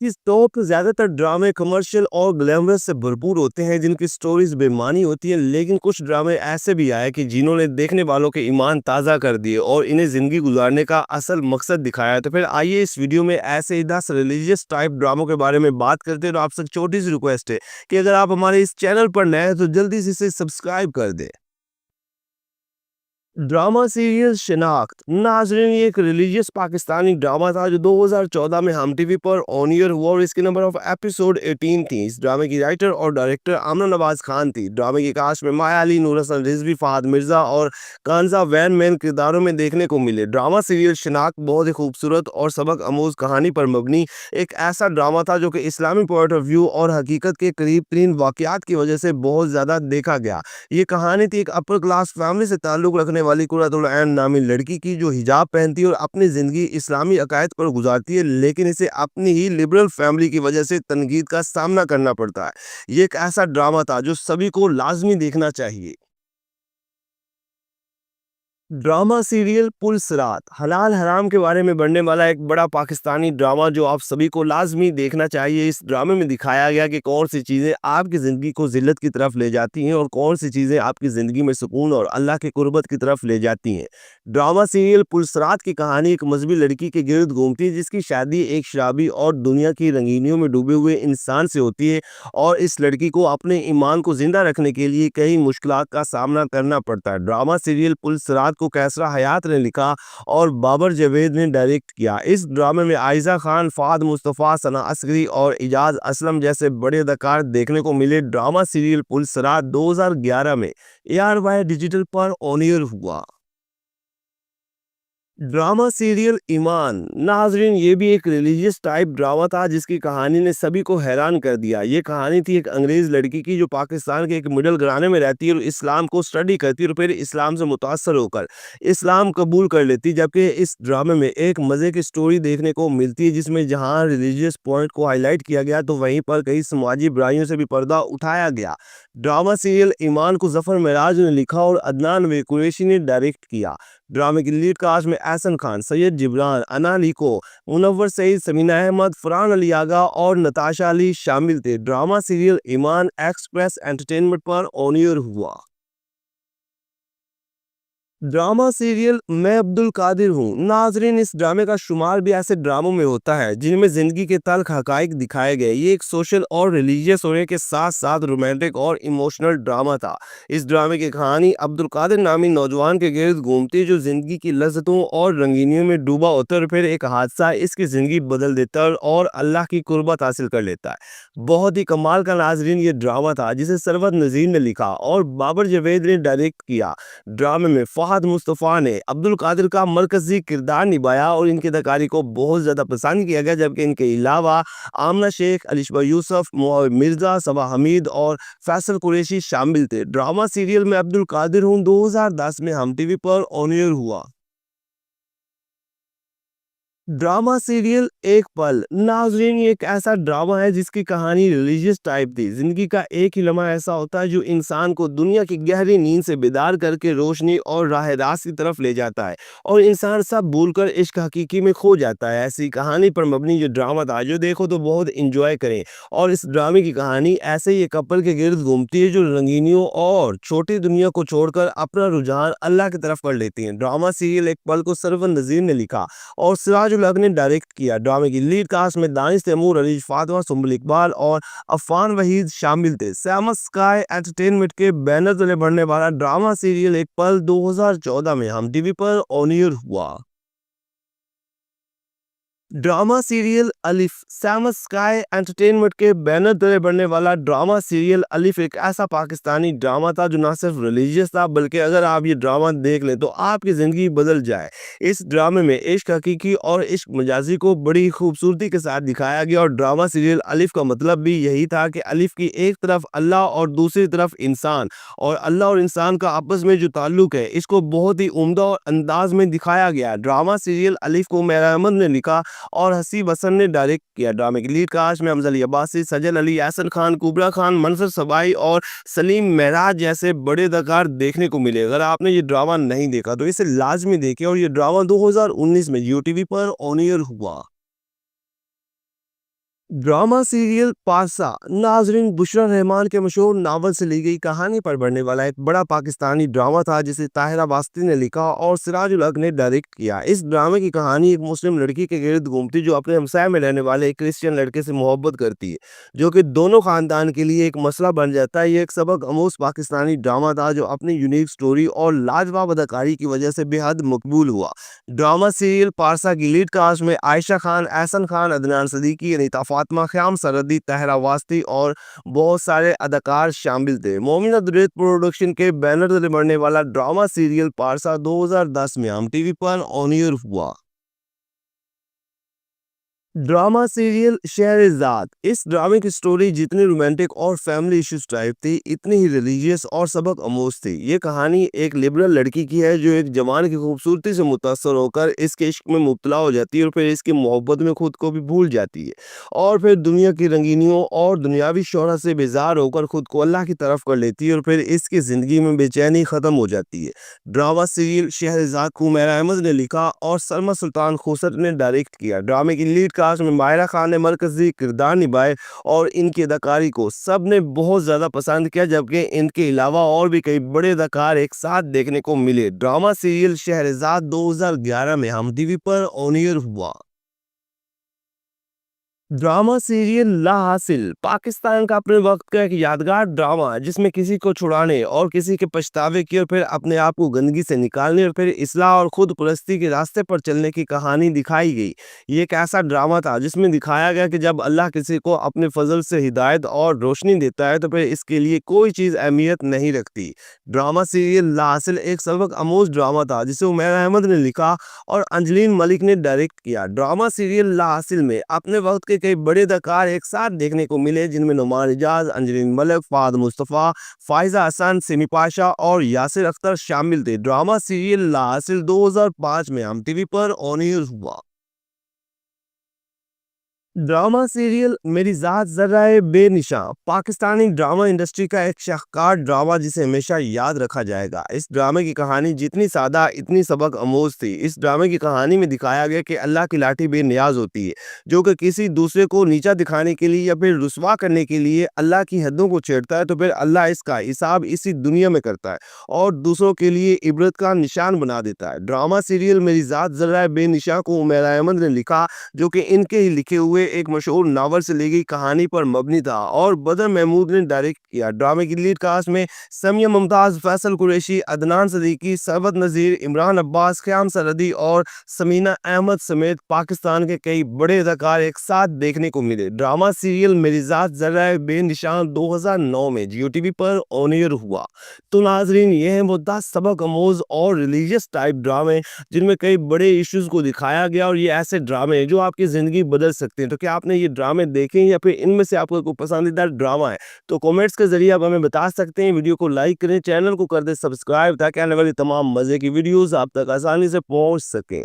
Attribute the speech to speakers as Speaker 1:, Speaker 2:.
Speaker 1: की टॉप ज्यादातर ड्रामे कमर्शियल और ग्लैमरस से भरपूर होते हैं, जिनकी स्टोरीज बेमानी होती है। लेकिन कुछ ड्रामे ऐसे भी आए कि जिन्होंने देखने वालों के ईमान ताज़ा कर दिए और इन्हें ज़िंदगी गुजारने का असल मकसद दिखाया। तो फिर आइए इस वीडियो में ऐसे ही 10 रिलीजियस टाइप ड्रामों के बारे में बात करते हैं। तो आपसे छोटी सी रिक्वेस्ट है कि अगर आप हमारे इस चैनल पर नए हैं तो जल्दी से इसे सब्सक्राइब कर दें। ड्रामा सीरियल शिनाख्त नाज़रीन, ये एक रिलीजियस पाकिस्तानी ड्रामा था जो 2014 में हम टीवी पर ऑन एयर हुआ और इसके नंबर ऑफ एपिसोड 18 थी। इस ड्रामे की राइटर और डायरेक्टर आमना नवाज खान थी। ड्रामे की कास्ट में माया अली, नूर हसन रिजवी, फहद मिर्जा और कांजा वैन मेन किरदारों में देखने को मिले। ड्रामा सीरियल शिनाख्त बहुत ही खूबसूरत और सबक आमूज कहानी पर मबनी एक ऐसा ड्रामा था जो कि इस्लामी पॉइंट ऑफ व्यू और हकीकत के करीब तरीन वाकयात की वजह से बहुत ज़्यादा देखा गया। ये कहानी थी एक अपर क्लास फैमिली से ताल्लुक़ रखने वाली कुर्रतुल ऐन नामी लड़की की, जो हिजाब पहनती है और अपनी ज़िंदगी इस्लामी अकायद पर गुजारती है, लेकिन इसे अपनी ही लिबरल फैमिली की वजह से तनकीद का सामना करना पड़ता है। ये एक ऐसा ड्रामा था जो सभी को लाजमी देखना चाहिए। ड्रामा सीरियल पुलसरात हलाल हराम के बारे में बनने वाला एक बड़ा पाकिस्तानी ड्रामा जो आप सभी को लाजमी देखना चाहिए। इस ड्रामे में दिखाया गया कि कौन सी चीज़ें आपकी ज़िंदगी को ज़िल्लत की तरफ ले जाती हैं और कौन सी चीज़ें आपकी ज़िंदगी में सुकून और अल्लाह के कुर्बत की तरफ ले जाती हैं। ड्रामा सीरियल पुलसरात की कहानी एक मजहबी लड़की के गिर्द घूमती है जिसकी शादी एक शराबी और दुनिया की रंगीनियों में डूबे हुए इंसान से होती है, और इस लड़की को अपने ईमान को जिंदा रखने के लिए कई मुश्किलात का सामना करना पड़ता है। ड्रामा सीरियल पुलसरात को कैसरा हयात ने लिखा और बाबर जावेद ने डायरेक्ट किया। इस ड्रामे में आयजा खान, फाद मुस्तफ़ा, सना असगरी और इजाज असलम जैसे बड़े अदाकार देखने को मिले। ड्रामा सीरियल पुलसरात 2011 में ARY डिजिटल पर ऑन एयर हुआ। ड्रामा सीरियल ईमान नाजरीन, ये भी एक रिलीजियस टाइप ड्रामा था जिसकी कहानी ने सभी को हैरान कर दिया। ये कहानी थी एक अंग्रेज लड़की की जो पाकिस्तान के एक मिडिल घराने में रहती है और इस्लाम को स्टडी करती है और फिर इस्लाम से मुतासर होकर इस्लाम कबूल कर लेती है। जबकि इस ड्रामे में एक मज़े की स्टोरी देखने को मिलती है जिसमें जहाँ रिलीजियस पॉइंट को हाईलाइट किया गया तो वहीं पर कई समाजी बुराइयों से भी पर्दा उठाया गया। ड्रामा सीरियल ईमान को जफर मेराज ने लिखा और अदनान वे कुरैशी ने डायरेक्ट किया। ड्रामे की लीड कास्ट में एहसन खान, सैयद जिब्रान, अना लीको, मुनव्वर सईद, समीना अहमद, फरहान अली आगा और नताशा अली शामिल थे। ड्रामा सीरियल ईमान एक्सप्रेस एंटरटेनमेंट पर ऑन एयर हुआ। ड्रामा सीरियल मैं अब्दुल कादिर हूँ नाजरीन, इस ड्रामे का शुमार भी ऐसे ड्रामों में होता है जिनमें जिंदगी के तल्ख हकाइक दिखाए गए। ये एक सोशल और रिलीजियस होने के साथ साथ रोमांटिक और इमोशनल ड्रामा था। इस ड्रामे की कहानी अब्दुल कादिर नामी नौजवान के गिर्द घूमती है जो जिंदगी की लज्जतों और रंगीनियों में डूबा होता है और फिर एक हादसा इसकी जिंदगी बदल देता है और अल्लाह की कुर्बत हासिल कर लेता है। बहुत ही कमाल का नाजरीन ये ड्रामा था जिसे सरवत नज़ीर ने लिखा और बाबर जावेद ने डायरेक्ट किया। ड्रामे में फहद मुस्तफ़ा ने अब्दुल कादिर का मरकजी किरदार निभाया और इनकी अदाकारी को बहुत ज़्यादा पसंद किया गया। जबकि इनके अलावा आमना शेख, अलिशबा यूसुफ, मुआविया मिर्ज़ा, सबा हमीद और फैसल कुरैशी शामिल थे। ड्रामा सीरियल में अब्दुल कादिर हूँ 2010 में हम टीवी पर ऑन एयर हुआ। ड्रामा सीरियल एक पल नाजरीन, ये एक ऐसा ड्रामा है जिसकी कहानी रिलीजियस टाइप थी। जिंदगी का एक ही लम्हा ऐसा होता है जो इंसान को दुनिया की गहरी नींद से बेदार करके रोशनी और राह रास्त की तरफ ले जाता है और इंसान सब भूलकर इश्क हकीकी में खो जाता है। ऐसी कहानी पर मबनी जो ड्रामा था जो देखो तो बहुत इंजॉय करें। और इस ड्रामे की कहानी ऐसे ही एक कपल के गिर्द घूमती है जो रंगीनियों और छोटी दुनिया को छोड़कर अपना रुझान अल्लाह की तरफ कर लेती है। ड्रामा सीरियल एक पल को सरवन नज़ीर ने लिखा और सिराजुल हक ने डायरेक्ट किया। ड्रामे की लीड कास्ट में दानिश तैमूर, अलीज फातिमा, सुम्बुल इकबाल और अफान वहीद शामिल थे। सैमस स्काई एंटरटेनमेंट के बैनर तले बढ़ने वाला ड्रामा सीरियल एक पल 2014 में हम टीवी पर ऑन एयर हुआ। ड्रामा सीरियल अलिफ सैमस स्काई एंटरटेनमेंट के बैनर तले बढ़ने वाला ड्रामा सीरियल अलिफ एक ऐसा पाकिस्तानी ड्रामा था जो ना सिर्फ रिलीजियस था बल्कि अगर आप ये ड्रामा देख लें तो आपकी ज़िंदगी बदल जाए। इस ड्रामे में इश्क हकीकी और इश्क मजाजी को बड़ी खूबसूरती के साथ दिखाया गया और ड्रामा सीरियल अलिफ का मतलब भी यही था कि अलिफ की एक तरफ अल्लाह और दूसरी तरफ इंसान, और अल्लाह और इंसान का आपस में जो ताल्लुक है इसको बहुत ही उम्दा और अंदाज में दिखाया गया। ड्रामा सीरियल अलिफ को मेहर अहमद ने लिखा और हसीब हसन ने डायरेक्ट किया। ड्रामे की लीड कास्ट में अफजल अब्बासी, सजल अली, यासन खान, कुबरा खान, मंसर सबाई और सलीम महराज जैसे बड़े अदाकार देखने को मिले। अगर आपने ये ड्रामा नहीं देखा तो इसे लाजमी देखें और ये ड्रामा 2019 में जियो टीवी पर ऑन एयर हुआ। ड्रामा सीरियल पासा नाजरीन बुशरा रहमान के मशहूर नावल से ली गई कहानी पर बनने वाला एक बड़ा पाकिस्तानी ड्रामा था जिसे ताहिरा वास्ती ने लिखा और सिराजुल हक ने डायरेक्ट किया। इस ड्रामे की कहानी एक मुस्लिम लड़की के गिर्द घूमती जो अपने हमसाय में रहने वाले एक क्रिश्चियन लड़के से मोहब्बत करती है, जो कि दोनों खानदान के लिए एक मसला बन जाता है। ये एक सबक आमोज पाकिस्तानी ड्रामा था जो अपनी यूनिक स्टोरी और लाजवाब अदाकारी की वजह से बेहद मकबूल हुआ। ड्रामा सीरियल पारसा की लीड कास्ट में आयशा खान, एहसन खान, अदनान सदीकी, अनीता फातिमा, ख्याम सरहदी, ताहिरा वास्ती और बहुत सारे अदाकार शामिल थे। मोमिना दुरैत प्रोडक्शन के बैनर तले बनने वाला ड्रामा सीरियल पारसा 2010 में हम टीवी पर ऑन एयर हुआ। ड्रामा सीरियल शहरजाद, इस ड्रामे की स्टोरी जितनी रोमांटिक और फैमिली इश्यूज टाइप थी, इतनी ही रिलीजियस और सबक आमोज थी। ये कहानी एक लिबरल लड़की की है जो एक जवान की खूबसूरती से मुतासर होकर इसके इश्क में मुब्तला हो जाती है और फिर इसकी मोहब्बत में खुद को भी भूल जाती है और फिर दुनिया की रंगीनियों और दुनियावी शोहरत से बेजार होकर खुद को अल्लाह की तरफ कर लेती है और फिर इसकी ज़िंदगी में बेचैनी ख़त्म हो जाती है। ड्रामा सीरियल शहरजाद को उमैर अहमद ने लिखा और सलमा सुल्तान खोसर ने डायरेक्ट किया। ड्रामे की लीड कास्ट में माहिरा खान ने मरकजी किरदार निभाए और इनकी अदाकारी को सब ने बहुत ज़्यादा पसंद किया, जबकि इनके अलावा और भी कई बड़े अदाकार एक साथ देखने को मिले। ड्रामा सीरियल शहरजाद 2011 में हम टीवी पर ऑन एयर हुआ। ड्रामा सीरियल ला हासिल, पाकिस्तान का अपने वक्त का एक यादगार ड्रामा जिसमें किसी को छुड़ाने और किसी के पछतावे की और फिर अपने आप को गंदगी से निकालने और फिर इस्लाह और खुद परस्ती के रास्ते पर चलने की कहानी दिखाई गई। ये एक ऐसा ड्रामा था जिसमें दिखाया गया कि जब अल्लाह किसी को अपने फजल से हिदायत और रोशनी देता है तो फिर इसके लिए कोई चीज़ अहमियत नहीं रखती। ड्रामा सीरियल ला हासिल एक सबक आमोज ड्रामा था जिसे उमैर अहमद ने लिखा और अंजलीन मलिक ने डायरेक्ट किया। ड्रामा सीरियल ला हासिल में अपने वक्त के कई बड़े अदाकार एक साथ देखने को मिले, जिनमें नुमान इजाज, अंजलीन मलिक, फाद मुस्तफ़ा, फायजा हसन, सिमी पाशा और यासिर अख्तर शामिल थे। ड्रामा सीरियल ला हासिल 2005 में हम टीवी पर ऑन एयर हुआ। ड्रामा सीरियल मेरी ज़ात ज़र्राए बेनिशा, पाकिस्तानी ड्रामा इंडस्ट्री का एक शाहकार ड्रामा जिसे हमेशा याद रखा जाएगा। इस ड्रामे की कहानी जितनी सादा इतनी सबक आमोज थी। इस ड्रामे की कहानी में दिखाया गया कि अल्लाह की लाठी बेनियाज होती है, जो कि किसी दूसरे को नीचा दिखाने के लिए या फिर रुस्वा करने के लिए अल्लाह की हदों को छेड़ता है तो फिर अल्लाह इसका हिसाब इसी दुनिया में करता है और दूसरों के लिए इबरत का निशान बना देता है। ड्रामा सीरियल मेरी ज़ात ज़र्राए बेनिशा को उमैर अहमद ने लिखा, जो कि इनके ही लिखे हुए एक मशहूर नावल से ली गई कहानी पर मबनी था और बदर महमूद ने डायरेक्ट किया। ड्रामे की लीड कास्ट में समिया मुमताज, फैसल कुरैशी, अदनान सदीकी, सरवत नज़ीर, इमरान अब्बास, ख्याम सरहदी और समीना अहमद समेत पाकिस्तान के कई बड़े अदाकार एक साथ देखने को मिले। ड्रामा सीरियल मेरी ज़ात ज़र्राए बेनिशान 2009 में जियो टीवी पर ऑन एयर हुआ। तो नाजरीन, ये है वो 10 सबक आमोज और रिलीजियस टाइप ड्रामे जिनमें कई बड़े इश्यूज को दिखाया गया और ये ऐसे ड्रामे हैं जो आपकी ज़िंदगी बदल सकते हैं। तो क्या आपने ये ड्रामे देखे हैं या फिर इनमें से आपका कोई पसंदीदा ड्रामा है तो कमेंट्स के जरिए आप हमें बता सकते हैं। वीडियो को लाइक करें, चैनल को कर दें सब्सक्राइब ताकि आने वाली तमाम मज़े की वीडियोस आप तक आसानी से पहुंच सकें।